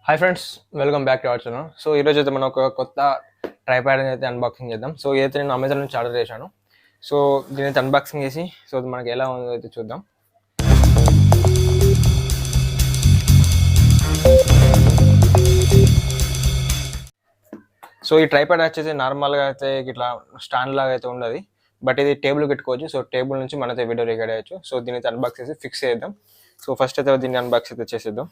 Hi friends, welcome back to our channel. So ఈరోజు అయితే మనం ఒక కొత్త ట్రైపాడ్ అయితే అన్బాక్సింగ్ చేద్దాం. సో ఇదైతే నేను అమెజాన్ నుంచి ఆర్డర్ చేశాను. సో దీని అయితే అన్బాక్సింగ్ చేసి సో మనకి ఎలా ఉందో అయితే చూద్దాం. సో ఈ ట్రైపాడ్ వచ్చేసి నార్మల్గా అయితే ఇట్లా స్టాండ్ లాగా అయితే ఉండదు, బట్ ఇది టేబుల్ పెట్టుకోవచ్చు. సో టేబుల్ నుంచి మనైతే వీడియో రికార్డ్ అయ్యచ్చు. సో దీని అయితే అన్బాక్స్ చేసి ఫిక్స్ చేద్దాం. సో ఫస్ట్ అయితే దీన్ని అన్బాక్స్ అయితే చేసేద్దాం.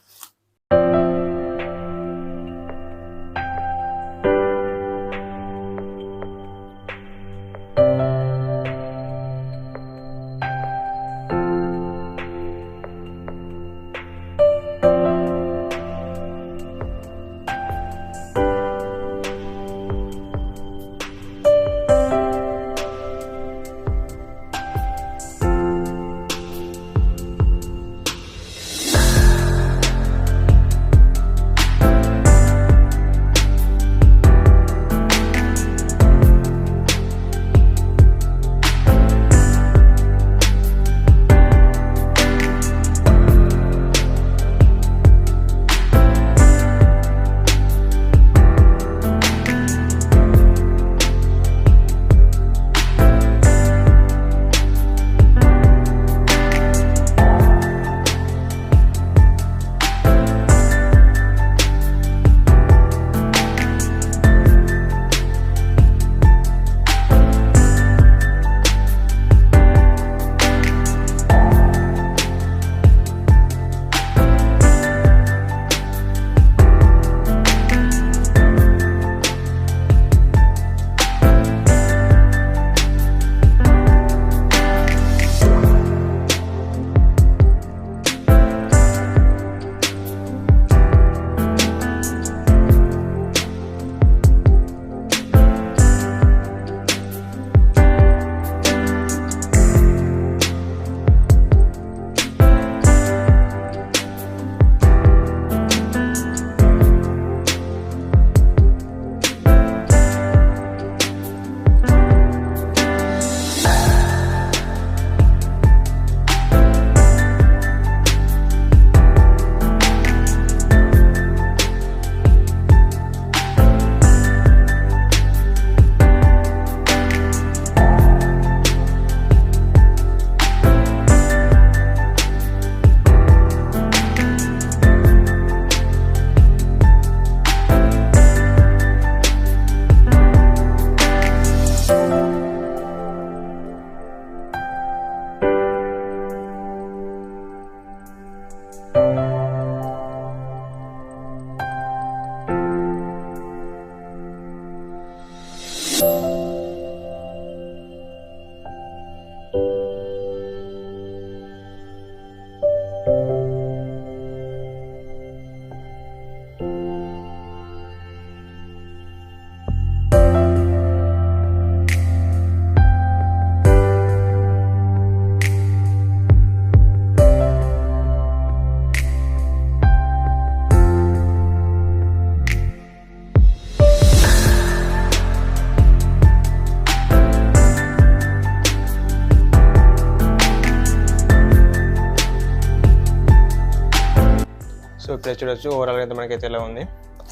సో ఇప్పుడు చూడొచ్చు ఓవరాల్గా అయితే మనకైతే ఎలా ఉంది.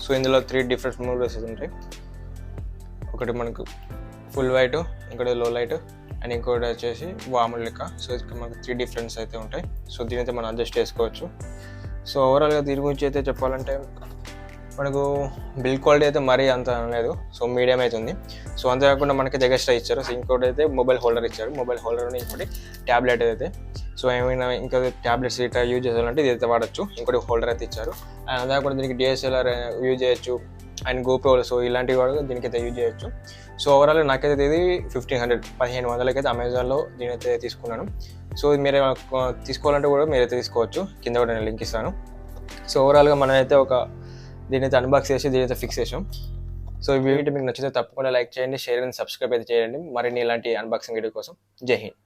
సో ఇందులో 3 డిఫరెంట్ మోడ్స్ ఉంటాయి. ఒకటి మనకు ఫుల్ వైట్, ఇంకోటి లో లైట్, అండ్ ఇంకోటి వచ్చేసి వాముల లెక్క. సో మనకు 3 డిఫరెన్స్ అయితే ఉంటాయి. సో దీని అయితే మనం అడ్జస్ట్ చేసుకోవచ్చు. సో ఓవరాల్గా దీని గురించి అయితే చెప్పాలంటే మనకు బిల్డ్ క్వాలిటీ అయితే మరీ అంత లేదు. సో మీడియం అయితే ఉంది. సో అంతేకాకుండా మనకి ఎక్స్ట్రా ఇచ్చారు. సో ఇంకోటి అయితే మొబైల్ హోల్డర్ ఇచ్చారు. మొబైల్ హోల్డర్ ఇంకోటి ట్యాబ్లెట్ అయితే. సో ఏమైనా ఇంకా ట్యాబ్లెట్స్ ఇట్లా యూజ్ చేయాలంటే ఇది అయితే వాడచ్చు. ఇంకోటి హోల్డర్ అయితే ఇచ్చారు. అండ్ అంతేకాకుండా దీనికి DSLR యూజ్ చేయొచ్చు, అండ్ GoPro. సో ఇలాంటివి కూడా దీనికైతే యూజ్ చేయొచ్చు. సో ఓవరాల్ నాకైతే ఇది 1500 అయితే అమెజాన్లో దీనైతే తీసుకున్నాను. సో మీరు తీసుకోవాలంటే కూడా మీరైతే తీసుకోవచ్చు. కింద కూడా నేను లింక్ ఇస్తాను. సో ఓవరాల్గా మనమైతే దీనైతే అన్బాక్స్ చేసి దీనైతే ఫిక్స్ చేసాం. సో ఈ వీడియో మీకు నచ్చితే తప్పకుండా లైక్ చేయండి, షేర్ అండ్ సబ్స్క్రైబ్ అయితే చేయండి మరిన్ని ఇలాంటి అన్బాక్సింగ్ వీడియో కోసం. జై హింద్.